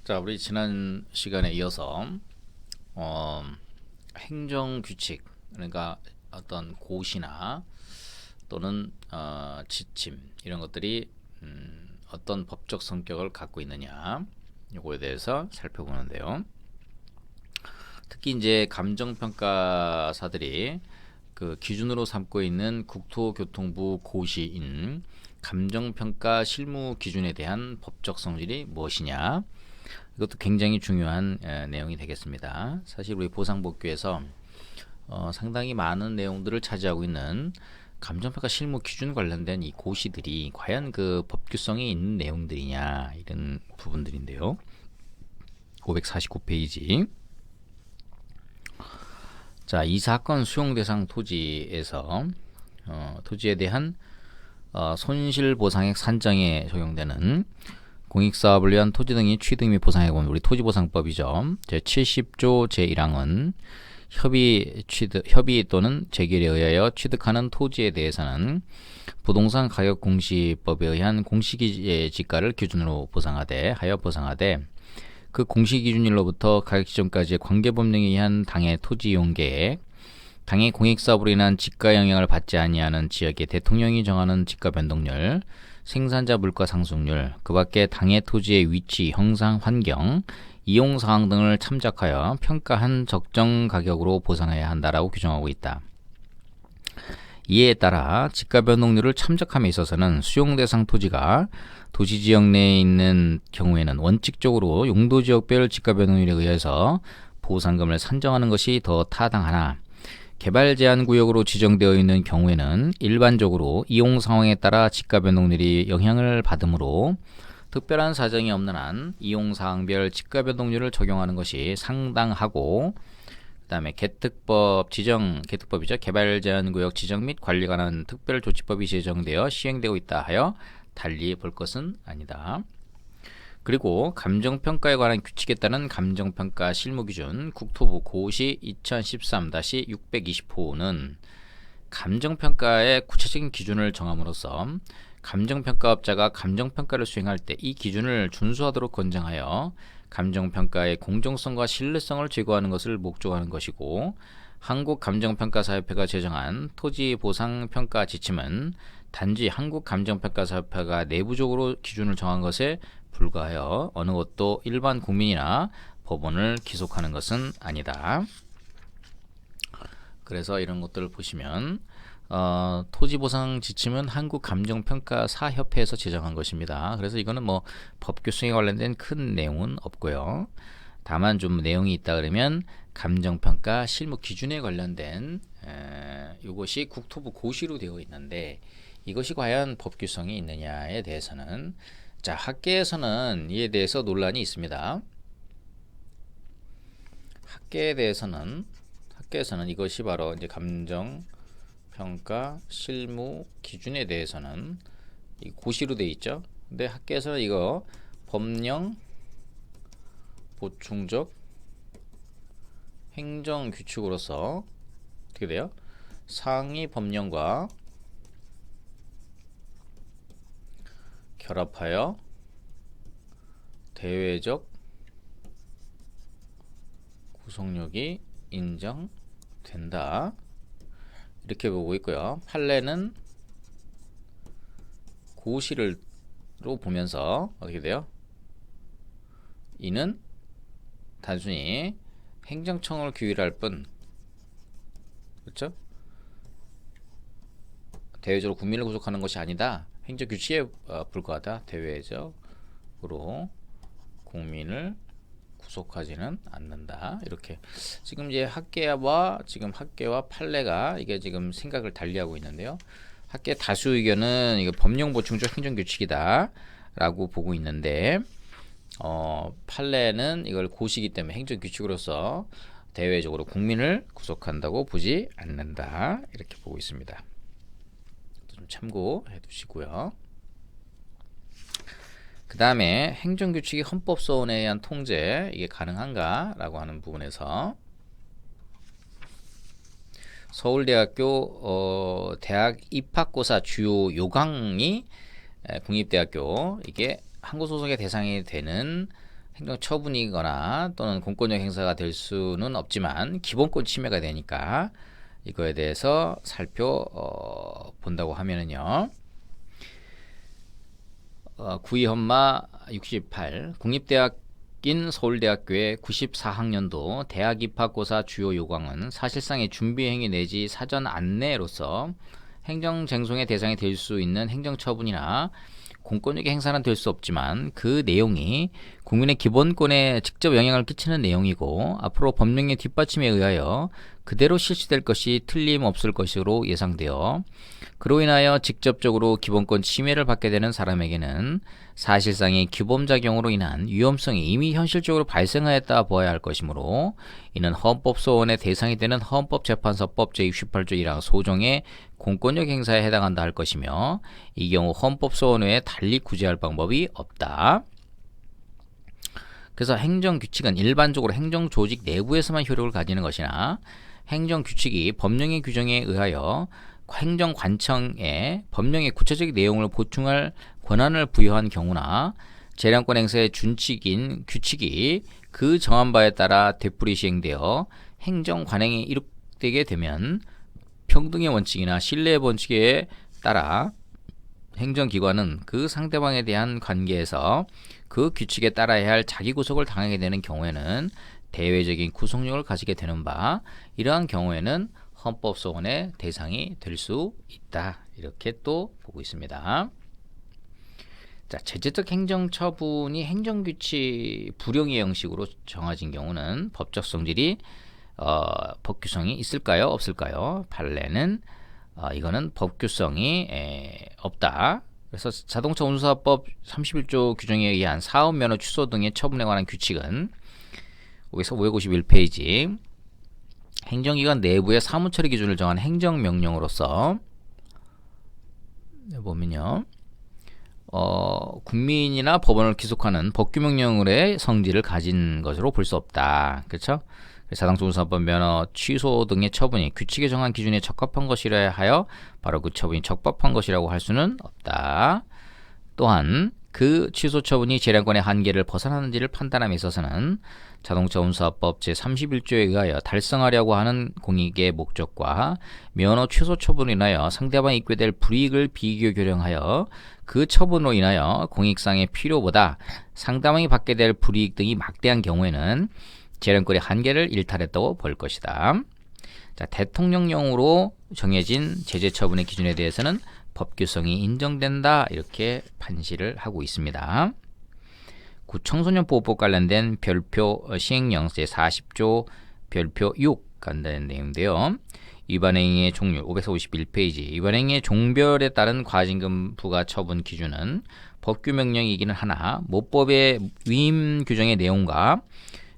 자, 우리 지난 시간에 이어서 행정규칙, 그러니까 어떤 고시나 또는 지침 이런 것들이 어떤 법적 성격을 갖고 있느냐 요거에 대해서 살펴보는데요. 특히 이제 감정평가사들이 그 기준으로 삼고 있는 국토교통부 고시인 감정평가 실무 기준에 대한 법적 성질이 무엇이냐, 이것도 굉장히 중요한 내용이 되겠습니다. 사실 우리 보상복귀에서 상당히 많은 내용들을 차지하고 있는 감정평가 실무 기준 관련된 이 고시들이 과연 그 법규성이 있는 내용들이냐, 이런 부분들인데요. 549페이지. 자, 이 사건 수용 대상 토지에서 토지에 대한 손실보상액 산정에 적용되는 공익사업을 위한 토지 등의 취득 및 보상액은 우리 토지보상법이죠. 제70조 제1항은 협의 또는 재결에 의하여 취득하는 토지에 대해서는 부동산 가격 공시법에 의한 공시지가를 기준으로 보상하되 그 공시기준일로부터 가격 지정까지의 관계법령에 의한 당의 토지 이용 계획, 당의 공익사업으로 인한 지가 영향을 받지 아니하는 지역의 대통령이 정하는 지가 변동률, 생산자 물가 상승률, 그 밖에 당의 토지의 위치, 형상, 환경, 이용 상황 등을 참작하여 평가한 적정 가격으로 보상해야 한다라고 규정하고 있다. 이에 따라 지가 변동률을 참작함에 있어서는 수용 대상 토지가 도시지역 내에 있는 경우에는 원칙적으로 용도지역별 지가 변동률에 의해서 보상금을 산정하는 것이 더 타당하나, 개발 제한 구역으로 지정되어 있는 경우에는 일반적으로 이용 상황에 따라 지가 변동률이 영향을 받으므로 특별한 사정이 없는 한 이용 사항별 지가 변동률을 적용하는 것이 상당하고, 그다음에 개특법이죠. 개발 제한 구역 지정 및 관리 관한 특별 조치법이 제정되어 시행되고 있다 하여 달리 볼 것은 아니다. 그리고 감정평가에 관한 규칙에 따른 감정평가 실무기준 국토부 고시 2013-620호는 감정평가의 구체적인 기준을 정함으로써 감정평가업자가 감정평가를 수행할 때 이 기준을 준수하도록 권장하여 감정평가의 공정성과 신뢰성을 제고하는 것을 목적하는 것이고, 한국감정평가사협회가 제정한 토지보상평가 지침은 단지 한국감정평가사협회가 내부적으로 기준을 정한 것에 불과하여 어느 것도 일반 국민이나 법원을 기속하는 것은 아니다. 그래서 이런 것들을 보시면 토지보상 지침은 한국감정평가사협회에서 제정한 것입니다. 그래서 이거는 뭐 법규성에 관련된 큰 내용은 없고요. 다만 좀 내용이 있다 그러면 감정평가 실무 기준에 관련된 이것이 국토부 고시로 되어 있는데, 이것이 과연 법규성이 있느냐에 대해서는, 자, 학계에서는 이에 대해서 논란이 있습니다. 학계에서는 이것이 바로 이제 감정평가 실무 기준에 대해서는 이 고시로 되어 있죠. 근데 학계에서는 이거 법령 보충적 행정규칙으로서 어떻게 돼요? 상위 법령과 결합하여 대외적 구속력이 인정된다, 이렇게 보고 있고요. 판례는 고시로 보면서 어떻게 돼요? 이는 단순히 행정청을 규율할 뿐, 그렇죠? 대외적으로 국민을 구속하는 것이 아니다. 행정규칙에 불과하다. 대외적으로 국민을 구속하지는 않는다. 이렇게 지금 이제 학계와 판례가 이게 지금 생각을 달리하고 있는데요. 학계 다수 의견은 이거 법령 보충적 행정규칙이다라고 보고 있는데, 판례는 이걸 고시기 때문에 행정규칙으로서 대외적으로 국민을 구속한다고 보지 않는다, 이렇게 보고 있습니다. 좀 참고해 두시고요. 그 다음에 행정규칙이 헌법소원에 의한 통제, 이게 가능한가 라고 하는 부분에서 서울대학교 대학 입학고사 주요 요강이 국립대학교 이게 항고소송의 대상이 되는 행정처분이거나 또는 공권력 행사가 될 수는 없지만 기본권 침해가 되니까 이거에 대해서 살펴본다고 하면은요. 구의헌마 68 국립대학인 서울대학교의 94학년도 대학 입학고사 주요 요강은 사실상의 준비행위 내지 사전 안내로서 행정쟁송의 대상이 될 수 있는 행정처분이나 공권력의 행사는 될 수 없지만 그 내용이 국민의 기본권에 직접 영향을 끼치는 내용이고 앞으로 법령의 뒷받침에 의하여 그대로 실시될 것이 틀림없을 것으로 예상되어 그로 인하여 직접적으로 기본권 침해를 받게 되는 사람에게는 사실상의 규범작용으로 인한 위험성이 이미 현실적으로 발생하였다 보아야 할 것이므로 이는 헌법소원의 대상이 되는 헌법재판소법 제68조 1항 소정의 공권력 행사에 해당한다 할 것이며 이 경우 헌법소원 외에 달리 구제할 방법이 없다. 그래서 행정규칙은 일반적으로 행정조직 내부에서만 효력을 가지는 것이나 행정규칙이 법령의 규정에 의하여 행정관청에 법령의 구체적인 내용을 보충할 권한을 부여한 경우나 재량권 행사의 준칙인 규칙이 그 정한 바에 따라 되풀이 시행되어 행정관행에 이룩되게 되면 평등의 원칙이나 신뢰의 원칙에 따라 행정기관은 그 상대방에 대한 관계에서 그 규칙에 따라야 할 자기 구속을 당하게 되는 경우에는 대외적인 구속력을 가지게 되는 바 이러한 경우에는 헌법소원의 대상이 될 수 있다. 이렇게 또 보고 있습니다. 자, 제재적 행정처분이 행정규칙 불용의 형식으로 정해진 경우는 법적 성질이 법규성이 있을까요? 없을까요? 판례는 이거는 법규성이 없다. 그래서 자동차 운수사법 31조 규정에 의한 사업면허 취소 등의 처분에 관한 규칙은 여기서 551페이지 행정기관 내부의 사무처리 기준을 정한 행정명령으로서 보면요. 국민이나 법원을 기속하는 법규명령의 성질을 가진 것으로 볼 수 없다. 그렇죠? 자동차 운수사법 면허 취소 등의 처분이 규칙에 정한 기준에 적합한 것이라 하여 바로 그 처분이 적법한 것이라고 할 수는 없다. 또한 그 취소 처분이 재량권의 한계를 벗어나는지를 판단함에 있어서는 자동차 운수사법 제31조에 의하여 달성하려고 하는 공익의 목적과 면허 취소 처분으로 인하여 상대방이 입게 될 불이익을 비교 교량하여 그 처분으로 인하여 공익상의 필요보다 상대방이 받게 될 불이익 등이 막대한 경우에는 재량권의 한계를 일탈했다고 볼 것이다. 자, 대통령령으로 정해진 제재 처분의 기준에 대해서는 법규성이 인정된다 이렇게 판시를 하고 있습니다. 청소년보호법 관련된 별표 시행령 제40조 별표 6 관련된 내용인데요. 위반행위의 종류 551페이지 위반행위의 종별에 따른 과징금 부과 처분 기준은 법규명령이기는 하나 모법의 위임 규정의 내용과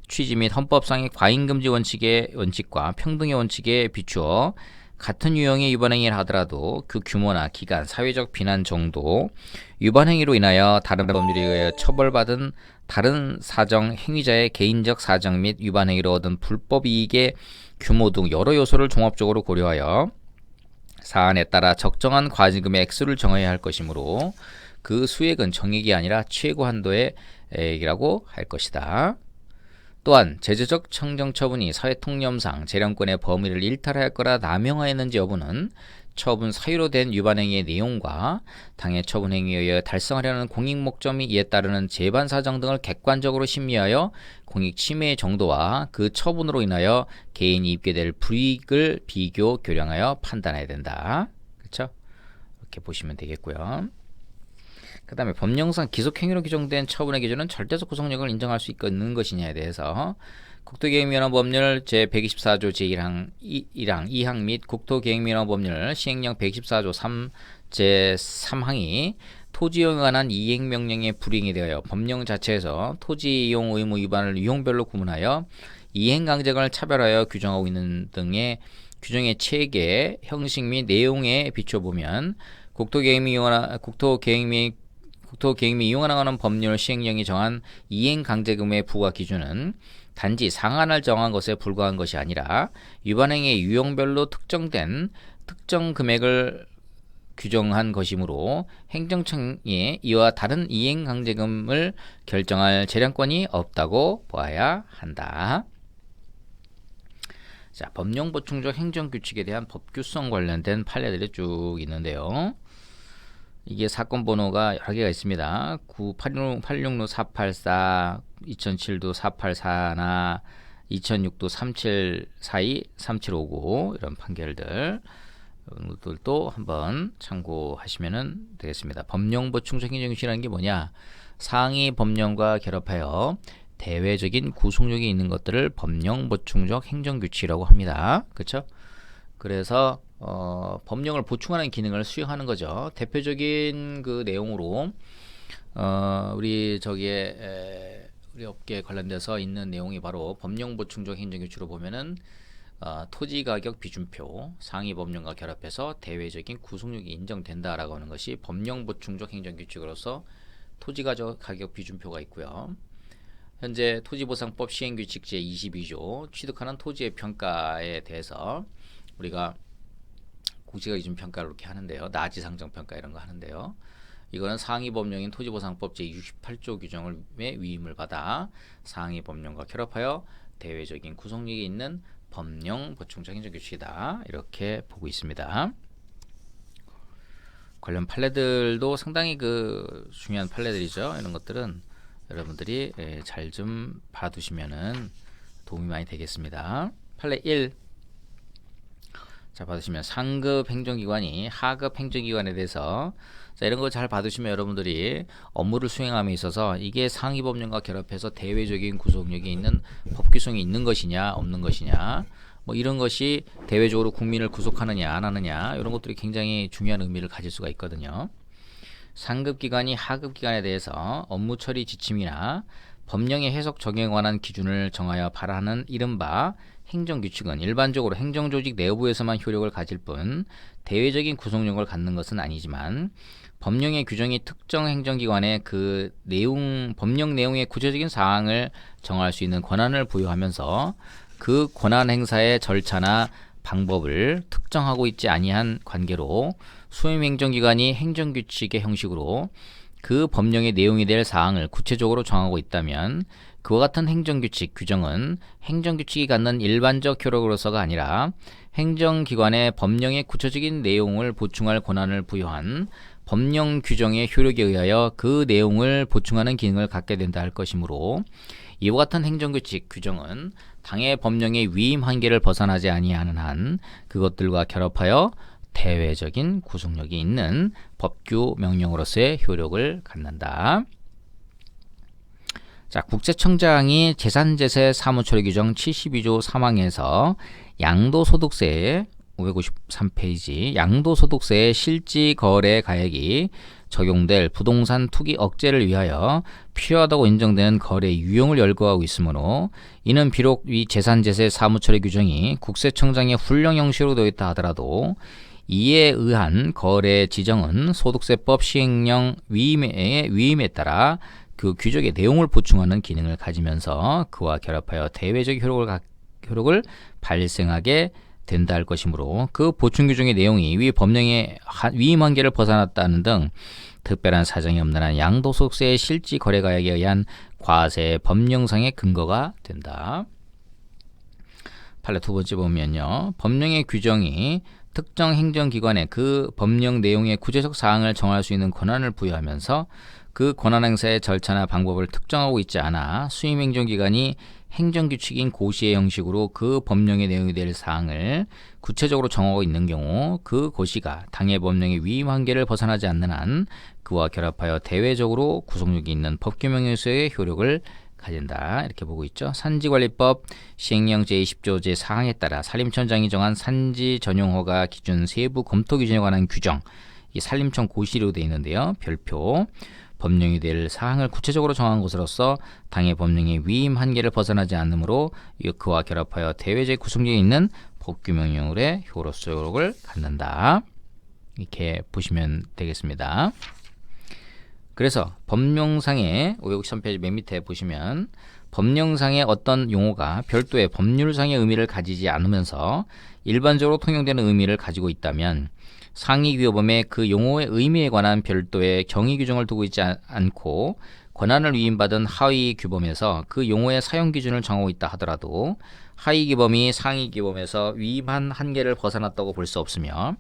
취지 및 헌법상의 과잉금지 원칙과 평등의 원칙에 비추어 같은 유형의 위반행위를 하더라도 그 규모나 기간, 사회적 비난 정도, 위반행위로 인하여 다른 법률에 의하여 처벌받은 다른 사정 행위자의 개인적 사정 및 위반행위로 얻은 불법 이익의 규모 등 여러 요소를 종합적으로 고려하여 사안에 따라 적정한 과징금의 액수를 정해야 할 것이므로 그 수액은 정액이 아니라 최고 한도의 액이라고 할 것이다. 또한 제재적 행정처분이 사회통념상 재량권의 범위를 일탈할 거라 남용하였는지 여부는 처분 사유로 된 위반행위의 내용과 당해 처분행위에 의해 달성하려는 공익목적 및 이에 따르는 재반사정 등을 객관적으로 심리하여 공익침해의 정도와 그 처분으로 인하여 개인이 입게 될 불이익을 비교 교량하여 판단해야 된다. 그렇죠? 이렇게 보시면 되겠고요. 그 다음에 법령상 기속행위로 규정된 처분의 기준은 절대적 구속력을 인정할 수 있는 것이냐에 대해서 국토계획민원법률 제124조 제1항 2항 및 국토계획민원법률 시행령 124조 3 제3항이 토지이용에 관한 이행명령의 불이행에 대하여 법령 자체에서 토지이용 의무 위반을 유형별로 구분하여 이행강제권을 차별하여 규정하고 있는 등의 규정의 체계, 형식 및 내용에 비춰보면 국토계획 및 이용하는 관한 법률 시행령이 정한 이행강제금의 부과 기준은 단지 상한을 정한 것에 불과한 것이 아니라 위반행위의 유형별로 특정된 특정 금액을 규정한 것이므로 행정청이 이와 다른 이행강제금을 결정할 재량권이 없다고 보아야 한다. 자, 법령보충적 행정규칙에 대한 법규성 관련된 판례들이 쭉 있는데요. 이게 사건 번호가 여러 개가 있습니다. 866도 484, 2007도 484나 2006도 3742, 3759 이런 판결들 이런 것들도 한번 참고하시면 되겠습니다. 법령보충적 행정규칙이라는 게 뭐냐? 상위 법령과 결합하여 대외적인 구속력이 있는 것들을 법령보충적 행정규칙이라고 합니다. 그렇죠? 그래서 법령을 보충하는 기능을 수행하는 거죠. 대표적인 그 내용으로 우리 저기에 우리 업계에 관련돼서 있는 내용이 바로 법령보충적 행정규칙으로 보면은 토지가격 비준표 상위 법령과 결합해서 대외적인 구속력이 인정된다라고 하는 것이 법령보충적 행정규칙으로서 토지가격 비준표가 있고요. 현재 토지보상법 시행규칙 제22조 취득하는 토지의 평가에 대해서 우리가 공시가기준평가를 이렇게 하는데요. 나지상정평가 이런 거 하는데요. 이거는 상위 법령인 토지보상법 제68조 규정을 위임을 받아 상위 법령과 결합하여 대외적인 구속력이 있는 법령 보충적 행정규칙이다. 이렇게 보고 있습니다. 관련 판례들도 상당히 그 중요한 판례들이죠. 이런 것들은 여러분들이 잘 좀 봐두시면은 도움이 많이 되겠습니다. 판례 1. 자, 받으시면 상급 행정기관이 하급 행정기관에 대해서 자, 이런 거 잘 받으시면 여러분들이 업무를 수행함에 있어서 이게 상위 법령과 결합해서 대외적인 구속력이 있는 법규성이 있는 것이냐 없는 것이냐 뭐 이런 것이 대외적으로 국민을 구속하느냐 안 하느냐 이런 것들이 굉장히 중요한 의미를 가질 수가 있거든요. 상급기관이 하급기관에 대해서 업무 처리 지침이나 법령의 해석 적용에 관한 기준을 정하여 발하는 이른바 행정규칙은 일반적으로 행정조직 내부에서만 효력을 가질 뿐 대외적인 구속력을 갖는 것은 아니지만 법령의 규정이 특정 행정기관에 그 법령 내용의 구체적인 사항을 정할 수 있는 권한을 부여하면서 그 권한 행사의 절차나 방법을 특정하고 있지 아니한 관계로 수임행정기관이 행정규칙의 형식으로 그 법령의 내용이 될 사항을 구체적으로 정하고 있다면 그와 같은 행정규칙 규정은 행정규칙이 갖는 일반적 효력으로서가 아니라 행정기관의 법령의 구체적인 내용을 보충할 권한을 부여한 법령 규정의 효력에 의하여 그 내용을 보충하는 기능을 갖게 된다 할 것이므로 이와 같은 행정규칙 규정은 당해 법령의 위임 한계를 벗어나지 아니하는 한 그것들과 결합하여 대외적인 구속력이 있는 법규 명령으로서의 효력을 갖는다. 자, 국세청장이 재산제세 사무처리 규정 72조 3항에서 양도소득세 553페이지 양도소득세의 실지거래 가액이 적용될 부동산 투기 억제를 위하여 필요하다고 인정되는 거래 유형을 열거하고 있으므로 이는 비록 이 재산제세 사무처리 규정이 국세청장의 훈령 형식으로 되어 있다 하더라도 이에 의한 거래 지정은 소득세법 시행령 위임에 따라 그 규정의 내용을 보충하는 기능을 가지면서 그와 결합하여 대외적 효력을 발생하게 된다 할 것이므로 그 보충 규정의 내용이 위 법령의 위임 한계를 벗어났다는 등 특별한 사정이 없는 한 양도소득세의 실지 거래가액에 의한 과세 법령상의 근거가 된다. 판례 두 번째 보면요. 법령의 규정이 특정 행정기관에 그 법령 내용의 구체적 사항을 정할 수 있는 권한을 부여하면서 그 권한 행사의 절차나 방법을 특정하고 있지 않아 수임행정기관이 행정규칙인 고시의 형식으로 그 법령의 내용이 될 사항을 구체적으로 정하고 있는 경우 그 고시가 당해 법령의 위임 한계를 벗어나지 않는 한 그와 결합하여 대외적으로 구속력이 있는 법규명령에서의 효력을 가진다. 이렇게 보고 있죠. 산지관리법 시행령 제20조 제4항에 따라 산림청장이 정한 산지 전용허가 기준 세부 검토 기준에 관한 규정 이 산림청 고시로 되어 있는데요. 별표 법령이 될 사항을 구체적으로 정한 것으로서 당해 법령의 위임 한계를 벗어나지 않으므로 그와 결합하여 대외적 구속력이 있는 법규명령의 효력을 갖는다. 이렇게 보시면 되겠습니다. 그래서 법령상의 553페이지 맨 밑에 보시면 법령상의 어떤 용어가 별도의 법률상의 의미를 가지지 않으면서 일반적으로 통용되는 의미를 가지고 있다면 상위규범에 그 용어의 의미에 관한 별도의 경위 규정을 두고 있지 않고 권한을 위임받은 하위규범에서 그 용어의 사용 기준을 정하고 있다 하더라도 하위규범이 상위규범에서 위임한 한계를 벗어났다고 볼 수 없으며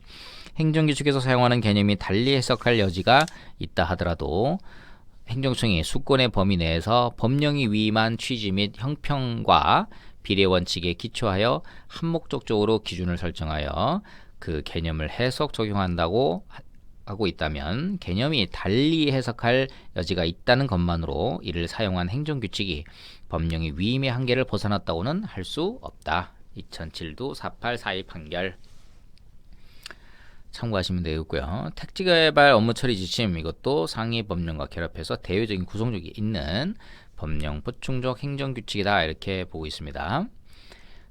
행정규칙에서 사용하는 개념이 달리 해석할 여지가 있다 하더라도 행정청이 수권의 범위 내에서 법령이 위임한 취지 및 형평과 비례 원칙에 기초하여 한목적적으로 기준을 설정하여 그 개념을 해석 적용한다고 하고 있다면 개념이 달리 해석할 여지가 있다는 것만으로 이를 사용한 행정규칙이 법령의 위임의 한계를 벗어났다고는 할 수 없다. 2007도 4842 판결 참고하시면 되겠고요. 택지개발 업무 처리 지침 이것도 상위 법령과 결합해서 대외적인 구성력이 있는 법령 보충적 행정규칙이다 이렇게 보고 있습니다.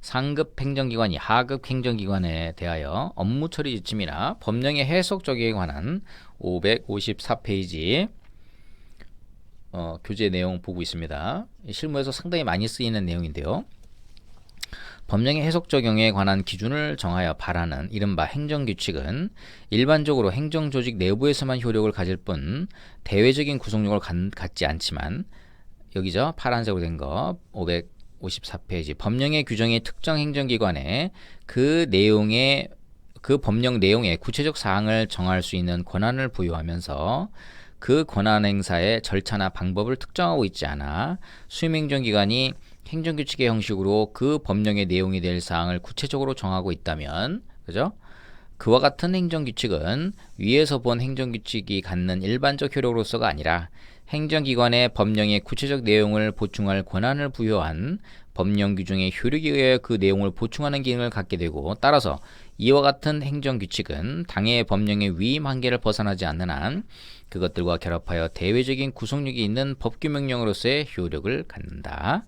상급 행정기관이 하급 행정기관에 대하여 업무 처리 지침이나 법령의 해석 적용에 관한 554페이지 교재 내용 보고 있습니다. 실무에서 상당히 많이 쓰이는 내용인데요. 법령의 해석 적용에 관한 기준을 정하여 발하는 이른바 행정규칙은 일반적으로 행정조직 내부에서만 효력을 가질 뿐 대외적인 구속력을 갖지 않지만 여기죠. 파란색으로 된 거 554페이지 법령의 규정이 특정 행정기관에 그 법령 내용의 구체적 사항을 정할 수 있는 권한을 부여하면서 그 권한 행사의 절차나 방법을 특정하고 있지 않아 수임행정기관이 행정규칙의 형식으로 그 법령의 내용이 될 사항을 구체적으로 정하고 있다면, 그죠? 그와 같은 행정규칙은 위에서 본 행정규칙이 갖는 일반적 효력으로서가 아니라 행정기관의 법령의 구체적 내용을 보충할 권한을 부여한 법령 규정의 효력에 의해 그 내용을 보충하는 기능을 갖게 되고, 따라서 이와 같은 행정규칙은 당해의 법령의 위임 한계를 벗어나지 않는 한 그것들과 결합하여 대외적인 구속력이 있는 법규명령으로서의 효력을 갖는다.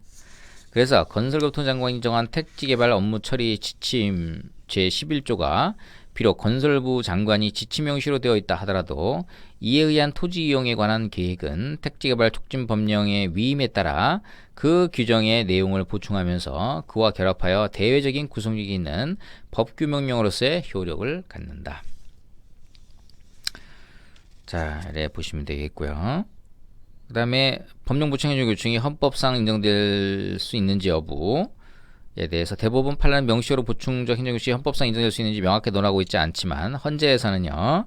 그래서 건설교통 장관이 정한 택지개발 업무 처리 지침 제11조가 비록 건설부 장관이 지침 형식으로 되어 있다 하더라도 이에 의한 토지 이용에 관한 계획은 택지개발 촉진 법령의 위임에 따라 그 규정의 내용을 보충하면서 그와 결합하여 대외적인 구속력이 있는 법규명령으로서의 효력을 갖는다. 자, 이래 보시면 되겠고요. 그 다음에 법령 보충 행정 규칙이 헌법상 인정될 수 있는지 여부에 대해서 대법원 판례는 명시로 보충적 행정 규칙이 헌법상 인정될 수 있는지 명확히 논하고 있지 않지만 헌재에서는요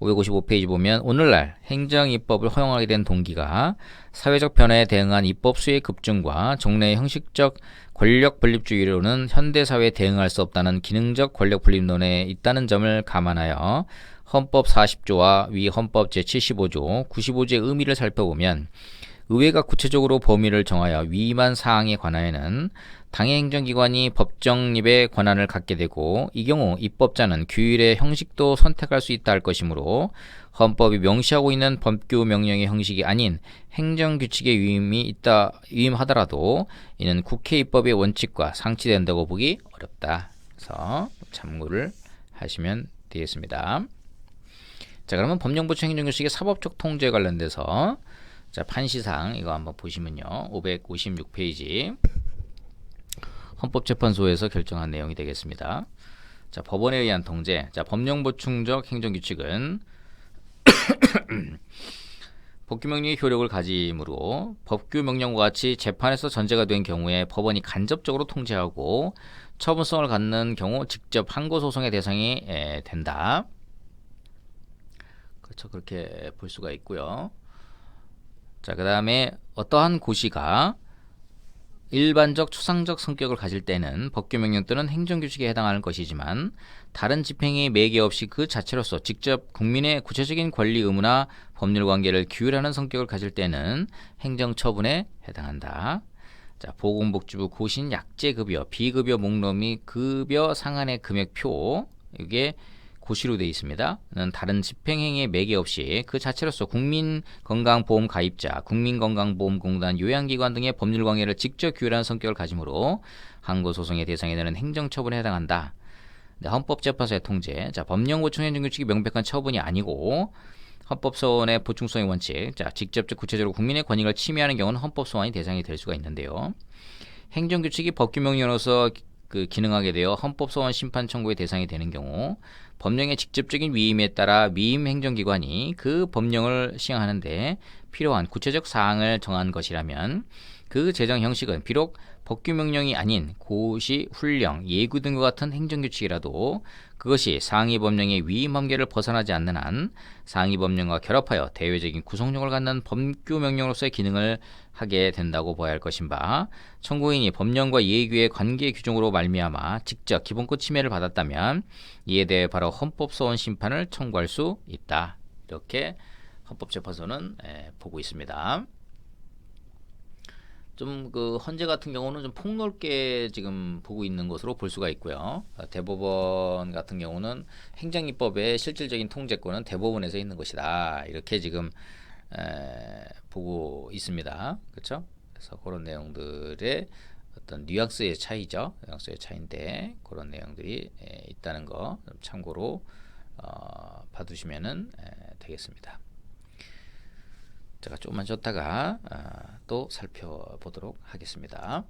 555페이지 보면 오늘날 행정입법을 허용하게 된 동기가 사회적 변화에 대응한 입법 수의 급증과 종래의 형식적 권력 분립주의로는 현대사회에 대응할 수 없다는 기능적 권력 분립론에 있다는 점을 감안하여 헌법 40조와 위 헌법 제75조, 95조의 의미를 살펴보면 의회가 구체적으로 범위를 정하여 위임한 사항에 관하여는 당의 행정기관이 법정립의 권한을 갖게 되고 이 경우 입법자는 규율의 형식도 선택할 수 있다 할 것이므로 헌법이 명시하고 있는 법규 명령의 형식이 아닌 행정규칙의 위임하더라도 이는 국회 입법의 원칙과 상치된다고 보기 어렵다. 그래서 참고를 하시면 되겠습니다. 자, 그러면 법령보충 행정규칙의 사법적 통제에 관련돼서 자, 판시상 이거 한번 보시면요. 556페이지 헌법재판소에서 결정한 내용이 되겠습니다. 자, 법원에 의한 통제. 자, 법령보충적 행정규칙은 법규명령의 효력을 가지므로 법규명령과 같이 재판에서 전제가 된 경우에 법원이 간접적으로 통제하고 처분성을 갖는 경우 직접 항고소송의 대상이 된다. 그렇죠. 그렇게 볼 수가 있고요. 자, 그 다음에 어떠한 고시가 일반적 추상적 성격을 가질 때는 법규명령 또는 행정규칙에 해당하는 것이지만 다른 집행의 매개 없이 그 자체로서 직접 국민의 구체적인 권리 의무나 법률 관계를 규율하는 성격을 가질 때는 행정처분에 해당한다. 자, 보건복지부 고신 약제급여, 비급여 목록 및 급여 상한의 금액표 이게 고시로 되어 있습니다. 는 다른 집행행위에 매개 없이 그 자체로서 국민건강보험 가입자, 국민건강보험공단, 요양기관 등의 법률관계를 직접 규율하는 성격을 가지므로 항고소송의 대상이 되는 행정처분에 해당한다. 네, 헌법재판소의 통제. 자, 법령보충 행정규칙이 명백한 처분이 아니고 헌법소원의 보충성의 원칙. 자, 직접적 구체적으로 국민의 권익을 침해하는 경우는 헌법소원이 대상이 될 수가 있는데요. 행정규칙이 법규명령으로서 그 기능하게 되어 헌법소원 심판 청구의 대상이 되는 경우 법령의 직접적인 위임에 따라 위임 행정기관이 그 법령을 시행하는데 필요한 구체적 사항을 정한 것이라면 그 제정 형식은 비록 법규명령이 아닌 고시, 훈령, 예구 등과 같은 행정규칙이라도 그것이 상위 법령의 위임 한계를 벗어나지 않는 한 상위 법령과 결합하여 대외적인 구속력을 갖는 법규명령으로서의 기능을 하게 된다고 보아야 할 것인 바, 청구인이 법령과 예규의 관계 규정으로 말미암아 직접 기본권 침해를 받았다면 이에 대해 바로 헌법소원 심판을 청구할 수 있다. 이렇게 헌법재판소는 보고 있습니다. 좀 그 헌재 같은 경우는 좀 폭넓게 지금 보고 있는 것으로 볼 수가 있고요. 대법원 같은 경우는 행정입법의 실질적인 통제권은 대법원에서 있는 것이다. 이렇게 지금 보고 있습니다. 그렇죠? 그래서 그런 내용들의 어떤 뉘앙스의 차이죠. 뉘앙스의 차이인데 그런 내용들이 있다는 거 참고로 봐두시면 되겠습니다. 제가 조금만 쉬었다가 또 살펴보도록 하겠습니다.